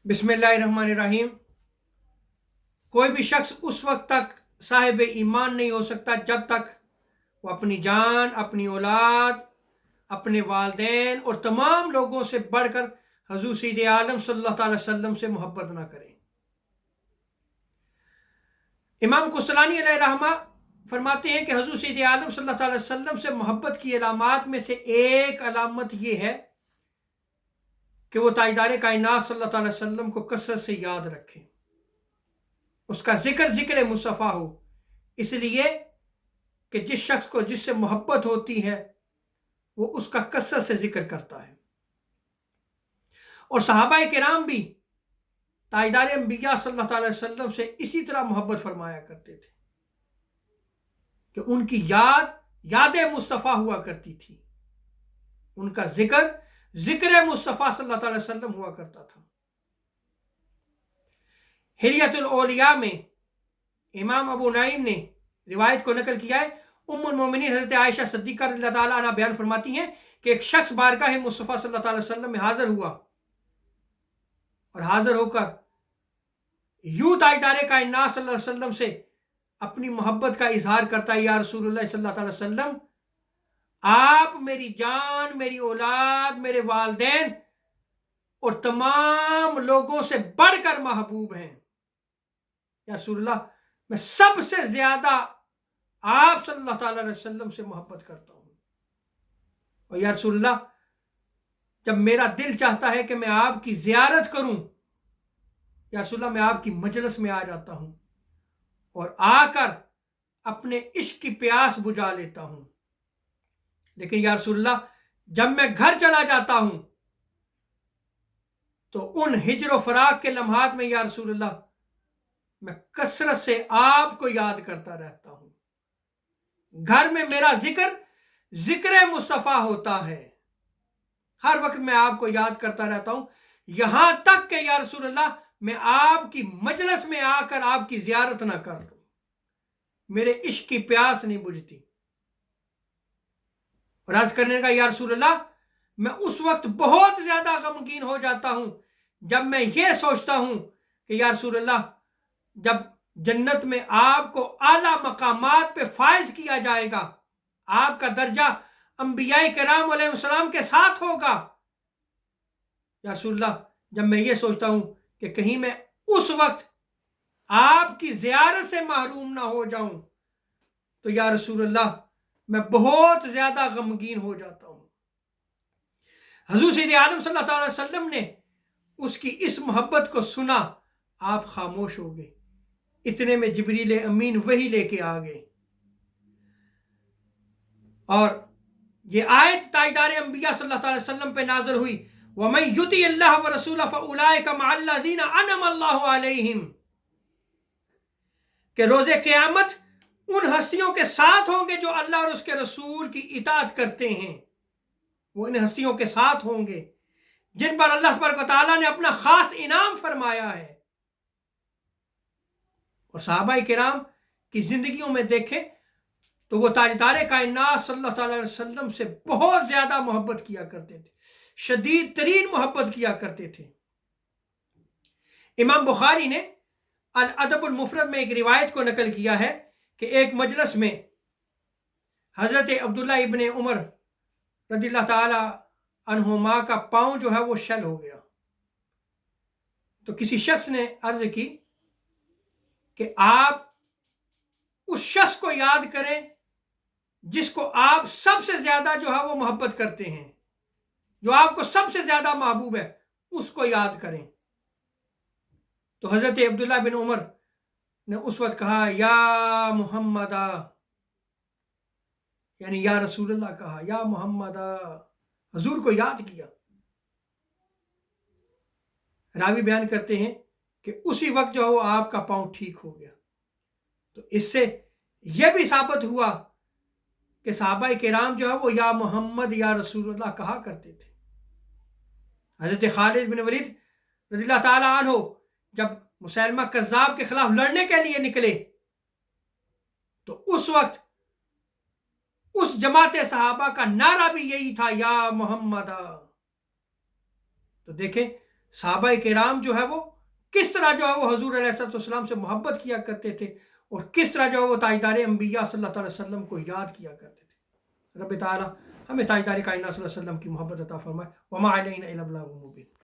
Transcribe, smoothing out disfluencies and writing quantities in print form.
बिस्मिल्लाहिर्रहमानिर्रहीम। कोई भी शख्स उस वक्त तक साहिब ईमान नहीं हो सकता जब तक वो अपनी जान, अपनी औलाद, अपने वालिदैन और तमाम लोगों से बढ़कर हजूर सीदे आलम सल्लल्लाहु अलैहि वसल्लम से मोहब्बत ना करे। इमाम कुसलानी अलैहि रहमा फरमाते हैं कि हजूर सीदे आलम सल्लल्लाहु अलैहि वसल्लम से मोहब्बत की अलामात में से एक अलामत ये है कि वो ताजदार कायनात सल्लल्लाहु अलैहि वसल्लम को कसरत से याद रखें, उसका जिक्र मुस्तफ़ा हो, इसलिए कि जिस शख्स को जिससे मोहब्बत होती है वो उसका कसरत से जिक्र करता है। और सहाबाए किराम भी ताजदार अंबिया सल्लल्लाहु अलैहि वसल्लम से इसी तरह मोहब्बत फरमाया करते थे कि उनकी याद मुस्तफ़ा हुआ करती थी, उनका जिक्र मुस्तफ़ा सल्लल्लाहु अलैहि वसल्लम हुआ करता था। हिलियतुल औलिया में इमाम अबू नईम ने रिवायत को नकल किया है। उम्मुल मोमिनीन हज़रत आयशा सिद्दीक़ा रज़ियल्लाहु ताला अन्हा बयान फरमाती हैं कि एक शख्स बारगाह मुस्तफ़ा सल्लल्लाहु अलैहि वसल्लम में हाजिर हुआ और हाजिर होकर यूं ताजदार कायनात सल्लल्लाहु अलैहि वसल्लम से अपनी मोहब्बत का इजहार करता है, या रसूलुल्लाह सल्लल्लाहु अलैहि वसल्लम, आप मेरी जान, मेरी औलाद, मेरे वालिदैन और तमाम लोगों से बढ़कर महबूब हैं। या रसूलुल्लाह, मैं सबसे ज्यादा आप सल्लल्लाहु अलैहि वसल्लम से मोहब्बत करता हूं। और या रसूलुल्लाह, जब मेरा दिल चाहता है कि मैं आपकी जियारत करूं, या रसूलुल्लाह, मैं आपकी मजलिस में आ जाता हूं और आकर अपने इश्क की प्यास बुझा लेता हूं। लेकिन या रसूलुल्लाह, जब मैं घर चला जाता हूं तो उन हिज्र फराक के लम्हात में या रसूलुल्लाह, मैं कसरत से आपको याद करता रहता हूं। घर में मेरा जिक्र मुस्तफ़ा होता है, हर वक्त मैं आपको याद करता रहता हूं, यहां तक कि या रसूलुल्लाह, मैं आपकी मजलिस में आकर आपकी जियारत ना कर लूं, मेरे इश्क की प्यास नहीं बुझती। और अर्ज करने का, या रसूलुल्लाह, मैं उस वक्त बहुत ज्यादा गमगीन हो जाता हूं जब मैं ये सोचता हूं कि या रसूलुल्लाह, जब जन्नत में आपको आला मकामात पे फायज किया जाएगा, आपका दर्जा अंबियाए किराम अलैहिस्सलाम के साथ होगा, या रसूलुल्लाह, जब मैं ये सोचता हूं कि कहीं मैं उस वक्त आपकी ज़ियारत से महरूम ना हो जाऊं, तो या रसूलुल्लाह, मैं बहुत ज्यादा गमगीन हो जाता हूं। हजूर सीदे आलम सल्लल्लाहु अलैहि वसल्लम ने उसकी इस मोहब्बत को सुना, आप खामोश हो गए। इतने में जिब्रील अमीन वही लेके आ गए और ये आयत ताजदार अंबिया सल्लल्लाहु अलैहि वसल्लम पे नाज़िल हुई, वमन युति अल्लाह व रसूलहु फउलाइका मअल्लज़ीना अनअम अल्लाहु अलैहिम, कि रोज़े क़यामत उन हस्तियों के साथ होंगे जो अल्लाह और उसके रसूल की इताअत करते हैं। वो इन हस्तियों के साथ होंगे जिन पर अल्लाह तबारक व तआला ने अपना खास इनाम फरमाया है। और सहाबाए किराम की जिंदगियों में देखें तो वो ताजदार कायनात सल्लल्लाहु अलैहि वसल्लम से बहुत ज्यादा मोहब्बत किया करते थे, शदीद तरीन मोहब्बत किया करते थे। इमाम बुखारी ने अल अदबुल मुफरद में एक रिवायत को नकल किया है कि एक मजलिस में हजरत अब्दुल्ला इब्ने उमर रज़ियल्लाहु ताला अन्हुमा का पांव जो है वो शल हो गया। तो किसी शख्स ने अर्ज की कि आप उस शख्स को याद करें जिसको आप सबसे ज्यादा जो है वो मोहब्बत करते हैं, जो आपको सबसे ज्यादा महबूब है, उसको याद करें। तो हजरत अब्दुल्ला बिन उमर ने उस वक्त कहा, या मुहम्मदा, यानी या रसूलुल्लाह कहा, या मुहम्मदा, हजूर को याद किया। रावी बयान करते हैं कि उसी वक्त जो है वो आपका पांव ठीक हो गया। तो इससे यह भी साबित हुआ कि सहाबाए किराम जो है वो या मोहम्मद, या रसूलुल्लाह कहा करते थे। हजरत खालिद बिन वलीद रज़ियल्लाहु ताला अन्हु जब मुसैलमा कज़्ज़ाब के खिलाफ लड़ने के लिए निकले तो उस वक्त उस जमात सहाबा का नारा भी यही था, या मोहम्मद। तो देखें صحابہ کرام جو ہے وہ کس طرح جو ہے وہ حضور علیہ السلام سے محبت کیا کرتے تھے اور کس طرح جو ہے وہ تاجدار انبیاء صلی اللہ علیہ وسلم کو یاد کیا کرتے تھے۔ رب تعالی ہمیں تاجدار کائنات صلی اللہ علیہ وسلم کی محبت عطا فرمائے۔ وما علینا الا البلاغ المبین۔